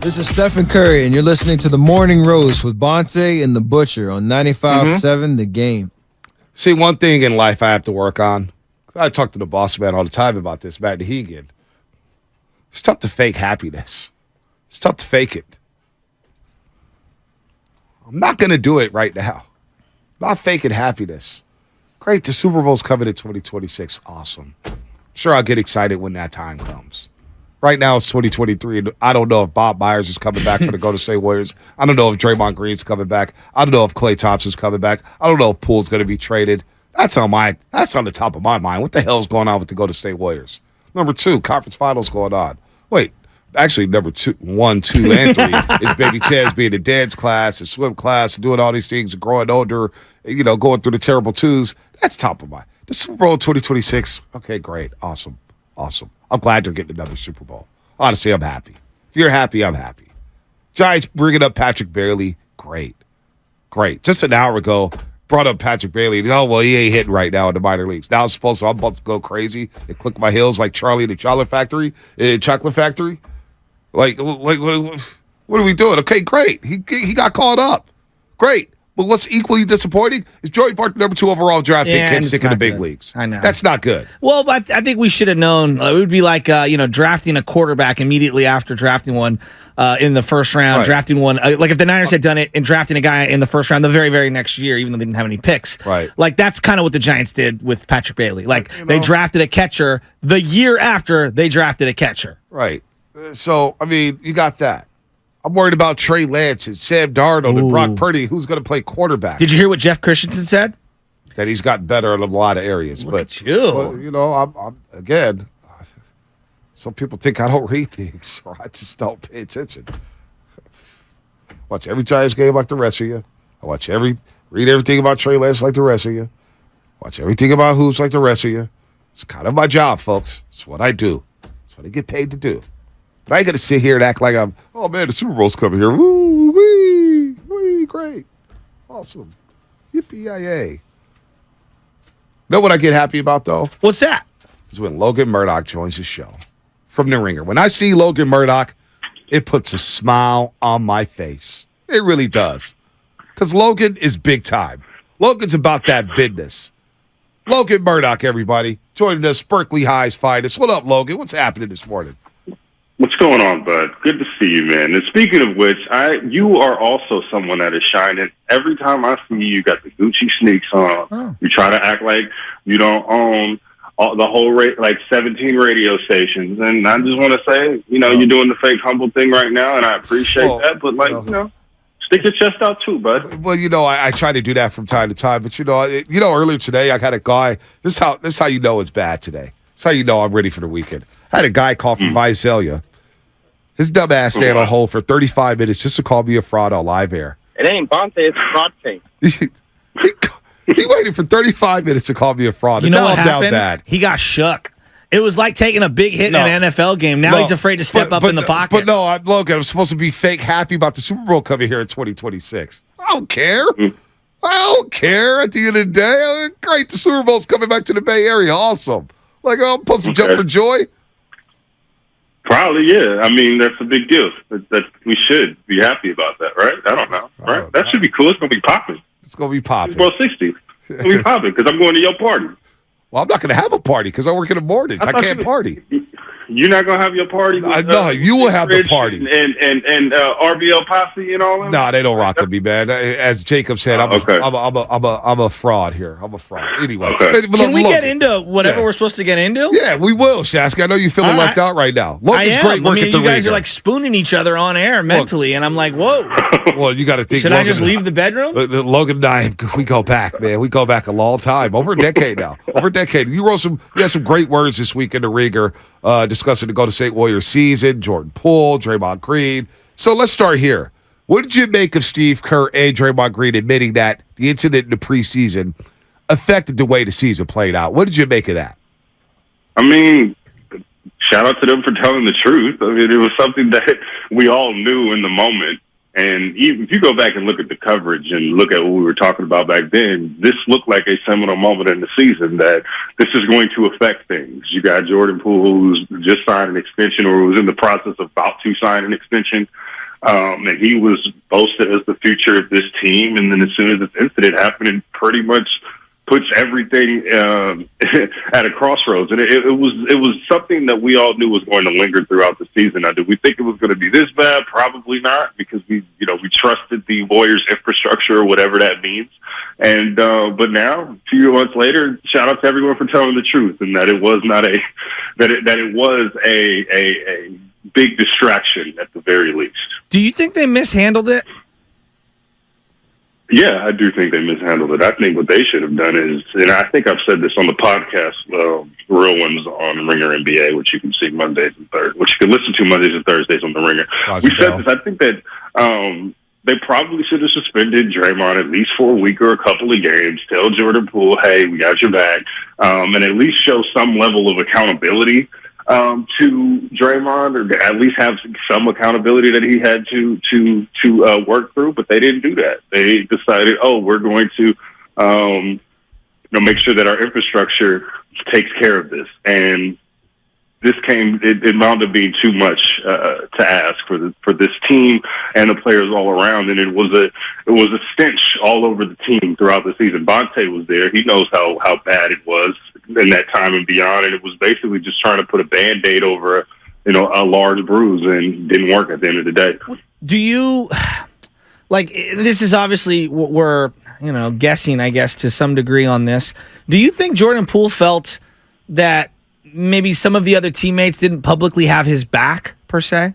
This is Stephen Curry, and you're listening to The Morning Roast with Bonte and The Butcher on 95.7 The Game. See, one thing in life I have to work on. I talk to the boss man all the time about this, Matt Dehegan. It's tough to fake happiness. It's tough to fake it. I'm not going to do it right now. I'm not faking happiness. Great, the Super Bowl's coming in 2026. Awesome. I'm sure I'll get excited when that time comes. Right now it's 2023, and I don't know if Bob Myers is coming back for the Golden State Warriors. I don't know if Draymond Green's coming back. I don't know if Klay Thompson's coming back. I don't know if Poole's going to be traded. That's on the top of my mind. What the hell is going on with the Golden State Warriors? Number 2, conference finals going on. Wait, actually number 1, 2, and 3 is baby Chaz being in dance class and swim class and doing all these things and growing older, going through the terrible twos. That's top of mind. The Super Bowl 2026, okay, great, awesome. I'm glad they're getting another Super Bowl. Honestly, I'm happy. If you're happy, I'm happy. Giants bringing up Patrick Bailey, great. Just an hour ago, brought up Patrick Bailey. Oh, well, he ain't hitting right now in the minor leagues. Now I'm about to go crazy and click my heels like Charlie in the Chocolate Factory. Like, what are we doing? Okay, great. He got called up. Great. But what's equally disappointing is Joey Bart, number 2 overall draft pick, can't stick in the big leagues. I know. That's not good. Well, but I think we should have known. It would be like, drafting a quarterback immediately after drafting one in the first round, drafting one. Like if the Niners had done it and drafting a guy in the first round the very, very next year, even though they didn't have any picks. Right. Like that's kind of what the Giants did with Patrick Bailey. Like they drafted a catcher the year after they drafted a catcher. Right. So, you got that. I'm worried about Trey Lance and Sam Darnold and Brock Purdy. Who's going to play quarterback? Did you hear what Jeff Christensen said? That he's gotten better in a lot of areas. Look at you. I'm again, some people think I don't read things, or I just don't pay attention. Watch every Giants game like the rest of you. I read everything about Trey Lance like the rest of you. Watch everything about hoops like the rest of you. It's kind of my job, folks. It's what I do. It's what I get paid to do. But I ain't going to sit here and act like the Super Bowl's coming here. Woo, wee, great. Awesome. Yippee-yi-yay. Know what I get happy about, though? What's that? Is when Logan Murdock joins the show from The Ringer. When I see Logan Murdock, it puts a smile on my face. It really does. Because Logan is big time. Logan's about that business. Logan Murdock, everybody, joining us, Berkeley High's finest. What up, Logan? What's happening this morning? What's going on, bud? Good to see you, man. And speaking of which, you are also someone that is shining. Every time I see you, you got the Gucci sneaks on. Oh. You try to act like you don't own the whole 17 radio stations. And I just want to say, you're doing the fake humble thing right now, and I appreciate that. But stick your chest out too, bud. Well, I try to do that from time to time. But earlier today, I had a guy. This is how you know it's bad today. This is how you know I'm ready for the weekend. I had a guy call from Visalia. His dumb ass stayed on hold for 35 minutes just to call me a fraud on live air. It ain't Bonte, it's fraud thing. He waited for 35 minutes to call me a fraud. You know what happened? He got shook. It was like taking a big hit in an NFL game. Now he's afraid to step up in the pocket. But no, Logan, I'm supposed to be fake happy about the Super Bowl coming here in 2026. I don't care. I don't care. At the end of the day, great, the Super Bowl's coming back to the Bay Area. Awesome. I'm supposed to jump for joy. Probably, yeah. That's a big deal. That we should be happy about that, right? I don't know, right? That should be cool. It's going to be popping. It's going to be popping. Super Bowl 60. It's going to be popping because I'm going to your party. Well, I'm not going to have a party because I work in the mornings. I can't party. You're not going to have your party? No, you will have the party. And RBL Posse and all that? No, they don't rock with me, man. As Jacob said, I'm a fraud here. I'm a fraud. Anyway. Okay. Can we get into whatever we're supposed to get into? Yeah, we will, Shasky. I know you're feeling left out right now. Logan's great work at the you guys Ringer. are spooning each other on air mentally, and I'm like, whoa. Well, you got to think. Should I just leave the bedroom? Logan and I, we go back, man. We go back a long time. Over a decade now. You had some great words this week in the Ringer. Discussing the Golden State Warriors season, Jordan Poole, Draymond Green. So let's start here. What did you make of Steve Kerr and Draymond Green admitting that the incident in the preseason affected the way the season played out? What did you make of that? Shout out to them for telling the truth. It was something that we all knew in the moment. And even if you go back and look at the coverage and look at what we were talking about back then, this looked like a seminal moment in the season that this is going to affect things. You got Jordan Poole, who's just signed an extension or was in the process of about to sign an extension. And he was boasted as the future of this team. And then as soon as this incident happened, it pretty much puts everything at a crossroads. And it was something that we all knew was going to linger throughout the season. Now, did we think it was going to be this bad? Probably not, because we trusted the Warriors infrastructure or whatever that means. And but now, a few months later, shout out to everyone for telling the truth, and that it was not a big distraction at the very least. Do you think they mishandled it? Yeah, I do think they mishandled it. I think what they should have done is, and I think I've said this on the podcast, Real Ones on Ringer NBA, which you can see Mondays and Thursdays, which you can listen to Mondays and Thursdays on the Ringer. We said this. I think that they probably should have suspended Draymond at least for a week or a couple of games. Tell Jordan Poole, hey, we got your back, and at least show some level of accountability to Draymond, or at least have some accountability that he had to work through. But they didn't do that. They decided, we're going to make sure that our infrastructure takes care of this. And this it wound up being too much to ask for this team and the players all around. And it was a stench all over the team throughout the season. Bonte was there. He knows how bad it was in that time and beyond. And it was basically just trying to put a Band-Aid over a large bruise, and didn't work at the end of the day. Do you this is obviously what we're guessing, I guess, to some degree on this. Do you think Jordan Poole felt that maybe some of the other teammates didn't publicly have his back, per se?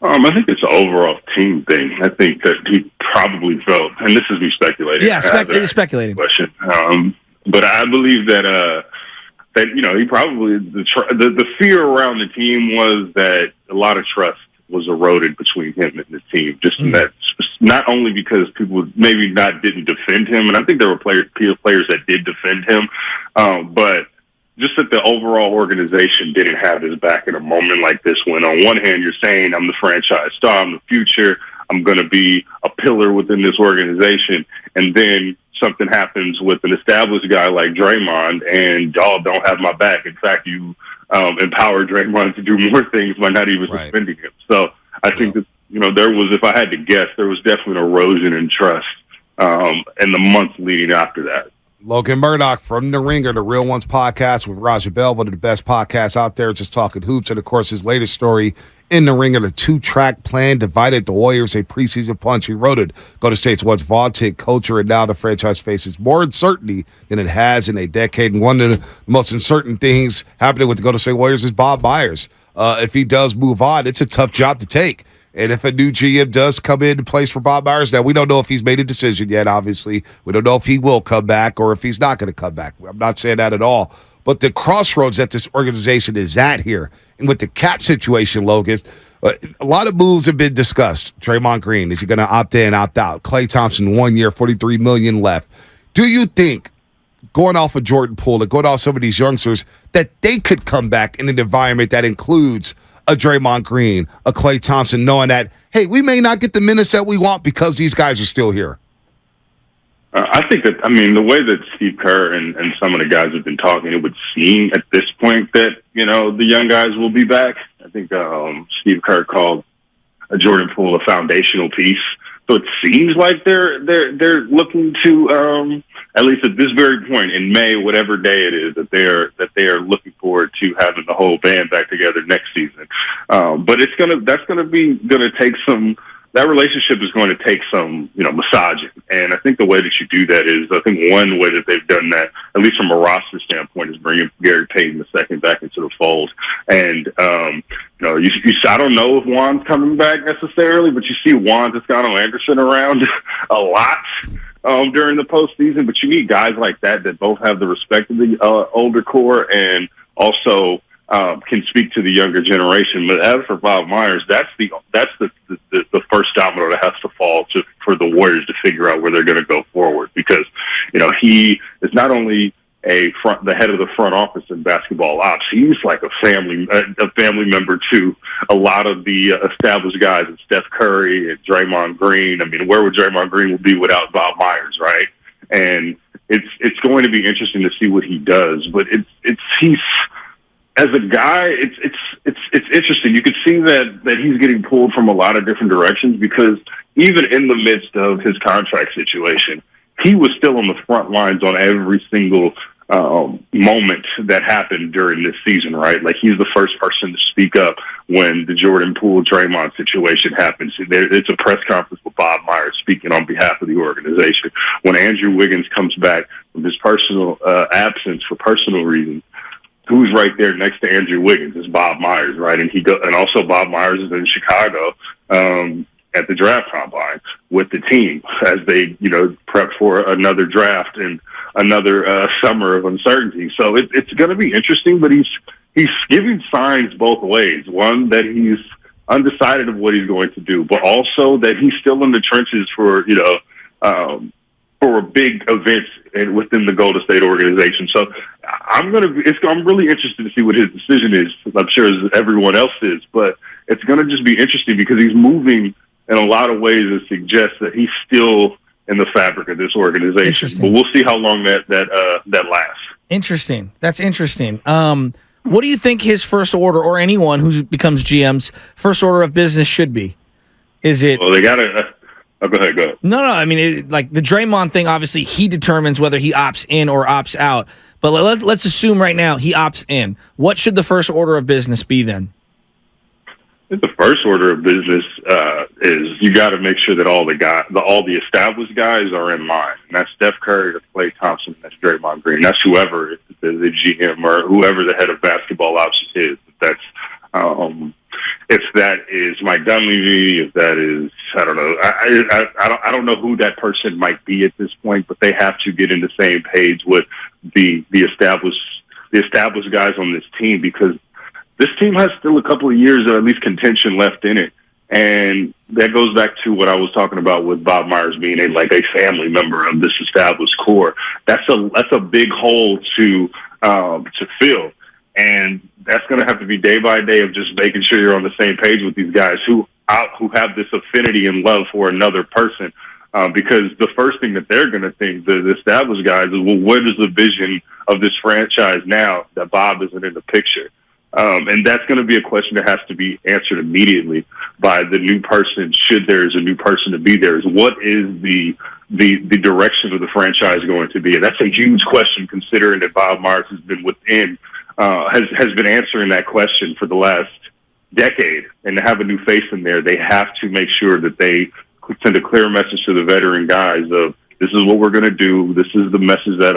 I think it's an overall team thing. I think that he probably felt, and this is me speculating. Yeah, speculating. Question. But I believe that he probably the fear around the team was that a lot of trust was eroded between him and the team. Just in that, not only because people maybe didn't defend him, and I think there were players that did defend him, but just that the overall organization didn't have his back in a moment like this, when on one hand you're saying, I'm the franchise star, I'm the future, I'm going to be a pillar within this organization, and then something happens with an established guy like Draymond, and y'all don't have my back. In fact, you empower Draymond to do more things by not even suspending him. So I think that, there was, if I had to guess, there was definitely an erosion in trust in the months leading after that. Logan Murdock from The Ringer, the Real Ones podcast with Raja Bell, one of the best podcasts out there, just talking hoops. And, of course, his latest story in The Ringer, the 2-track plan divided the Warriors a preseason punch. He wrote it. Golden State's once vaunted culture, and now the franchise faces more uncertainty than it has in a decade. And one of the most uncertain things happening with the Golden State Warriors is Bob Myers. If he does move on, it's a tough job to take. And if a new GM does come into place for Bob Myers, now we don't know if he's made a decision yet, obviously. We don't know if he will come back or if he's not going to come back. I'm not saying that at all. But the crossroads that this organization is at here, and with the cap situation, Logan, a lot of moves have been discussed. Draymond Green, is he going to opt in, opt out? Klay Thompson, 1 year, $43 million left. Do you think, going off of Jordan Poole and going off some of these youngsters, that they could come back in an environment that includes a Draymond Green, a Klay Thompson, knowing that, hey, we may not get the minutes that we want because these guys are still here? I think that, the way that Steve Kerr and some of the guys have been talking, it would seem at this point that, the young guys will be back. I think Steve Kerr called Jordan Poole a foundational piece. So it seems like they're looking to, at least at this very point in May, whatever day it is, that they are looking forward to having the whole band back together next season. But that relationship is going to take some, massaging. And I think the way that you do that is, I think one way that they've done that, at least from a roster standpoint, is bringing Gary Payton II back into the fold. And, I don't know if Juan's coming back necessarily, but you see Juan Toscano-Anderson around a lot during the postseason. But you need guys like that both have the respect of the older core and also can speak to the younger generation. But as for Bob Myers, that's the first domino that has to fall for the Warriors to figure out where they're going to go forward, because he is not only the head of the front office in basketball ops. He's like a family member to a lot of the established guys, and Steph Curry and Draymond Green. Where would Draymond Green be without Bob Myers, right? And it's going to be interesting to see what he does. But as a guy, it's interesting. You could see that he's getting pulled from a lot of different directions because even in the midst of his contract situation, he was still on the front lines on every single moment that happened during this season, right? Like he's the first person to speak up when the Jordan Poole Draymond situation happens. It's a press conference with Bob Myers speaking on behalf of the organization. When Andrew Wiggins comes back from his personal absence for personal reasons, who's right there next to Andrew Wiggins is Bob Myers, right? And also Bob Myers is in Chicago at the draft combine with the team as they, prep for another draft and another summer of uncertainty. So it's going to be interesting, but he's giving signs both ways. One, that he's undecided of what he's going to do, but also that he's still in the trenches for big events within the Golden State organization. So I'm really interested to see what his decision is. I'm sure as everyone else is, but it's going to just be interesting because he's moving in a lot of ways that suggest that he's still in the fabric of this organization. But we'll see how long that lasts. Interesting. That's interesting. What do you think his first order, or anyone who becomes GM's first order of business, should be? Is it? Well, they got to. Go ahead. No. I mean, like the Draymond thing, obviously he determines whether he opts in or opts out. But let's assume right now he opts in. What should the first order of business be then? I think the first order of business is you got to make sure that all the established guys are in line. And that's Steph Curry, that's Klay Thompson, that's Draymond Green. That's whoever is the GM or whoever the head of basketball ops is. That's if that is Mike Dunleavy, if that is, I don't know. I don't know who that person might be at this point, but they have to get in the same page with the established guys on this team, because this team has still a couple of years of at least contention left in it. And that goes back to what I was talking about with Bob Myers being a family member of this established core. That's a big hole to fill. And that's going to have to be day by day of just making sure you're on the same page with these guys who have this affinity and love for another person. Because the first thing that they're going to think, the established guys, is, well, what is the vision of this franchise now that Bob isn't in the picture? And that's going to be a question that has to be answered immediately by the new person, should there is a new person to be there, is what is the direction of the franchise going to be? And that's a huge question, considering that Bob Myers has been has been answering that question for the last decade. And to have a new face in there, they have to make sure that they send a clear message to the veteran guys of, this is what we're going to do. This is the message that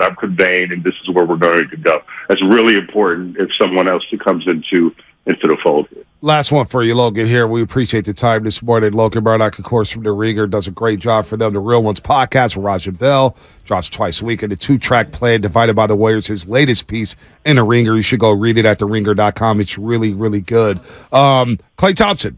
I'm conveying, and this is where we're going to go. That's really important if someone else comes into the fold. Last one for you, Logan, here. We appreciate the time this morning. Logan Murdock, of course, from The Ringer, does a great job for them. The Real Ones podcast with Raj and Bell drops twice a week. And the 2-track plan, Divided by the Warriors, his latest piece in The Ringer. You should go read it at theringer.com. It's really, really good. Klay Thompson,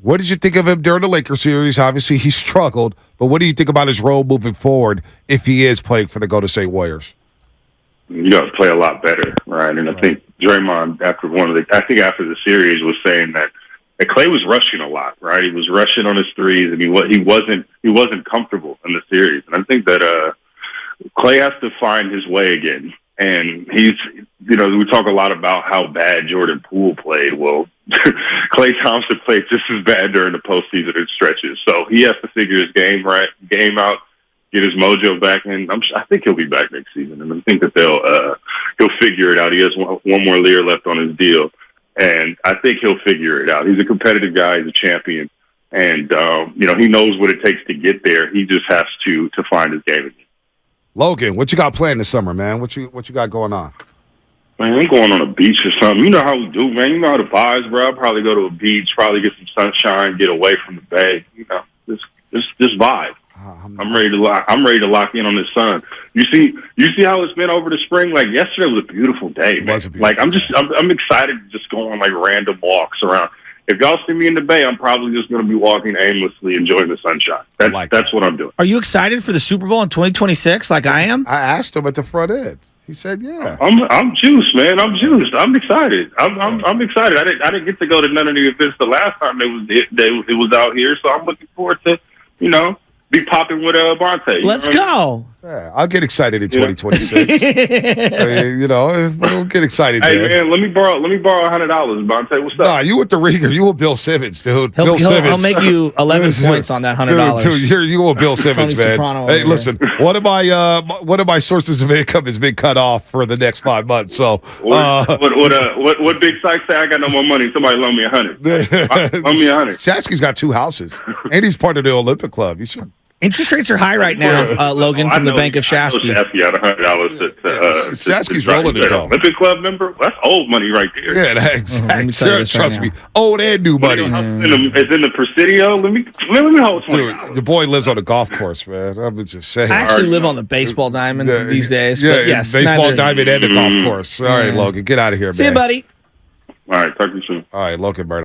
what did you think of him during the Lakers series? Obviously, he struggled, but what do you think about his role moving forward if he is playing for the Golden State Warriors? You got to play a lot better, right? And I think Draymond, after the series, was saying that Klay was rushing a lot, right? He was rushing on his threes, and he wasn't comfortable in the series. And I think that Klay has to find his way again. And we talk a lot about how bad Jordan Poole played. Well, Klay Thompson played just as bad during the postseason in stretches. So he has to figure his game out, get his mojo back, and I think he'll be back next season. And I think that he'll figure it out. He has one more year left on his deal, and I think he'll figure it out. He's a competitive guy. He's a champion, and he knows what it takes to get there. He just has to find his game again. Logan, what you got planned this summer, man? What you got going on? Man, I'm going on a beach or something. You know how we do, man. You know how the vibes, bro. I'll probably go to a beach, probably get some sunshine, get away from the bay. This vibe. I'm ready to lock in on this sun. You see how it's been over the spring? Like yesterday was a beautiful day, man. I'm excited to just go on random walks around. If y'all see me in the bay, I'm probably just going to be walking aimlessly, enjoying the sunshine. That's what I'm doing. Are you excited for the Super Bowl in 2026 like I am? I asked him at the front end. He said, "Yeah." I'm juiced, man. I'm juiced. I'm excited. I'm excited. I didn't get to go to none of the events the last time it was out here, so I'm looking forward to be popping with Bonte. Let's go. Yeah, I'll get excited in 2026. We'll get excited. Hey man. man, let me borrow $100, Bonte. What's up? Nah, you with the ringer. You with Bill Simmons, dude. Bill He'll Simmons. make you 11 points on that $100. Dude, you with Bill Simmons, Tony man. Soprano Hey, over listen. One of my sources of income has been cut off for the next 5 months. So, what Big Sykes say? I got no more money. Somebody loan me $100. Loan me $100. Shasky's got 2 houses, and he's part of the Olympic Club. You should. Interest rates are high right now, Logan, from the Bank of Shasky. Shasky had $100 Shasky's rolling it though. Olympic Club member? That's old money right there. Yeah, exactly. Trust me, old and new money. It's in the Presidio. Let me hold Dude, your boy lives on a golf course, man. I'm just saying. I actually live on the baseball diamond these days. Yeah, but yes, baseball diamond and the golf course. All right, Logan, get out of here, man. See you, buddy. All right, talk to you soon. All right, Logan Murdock.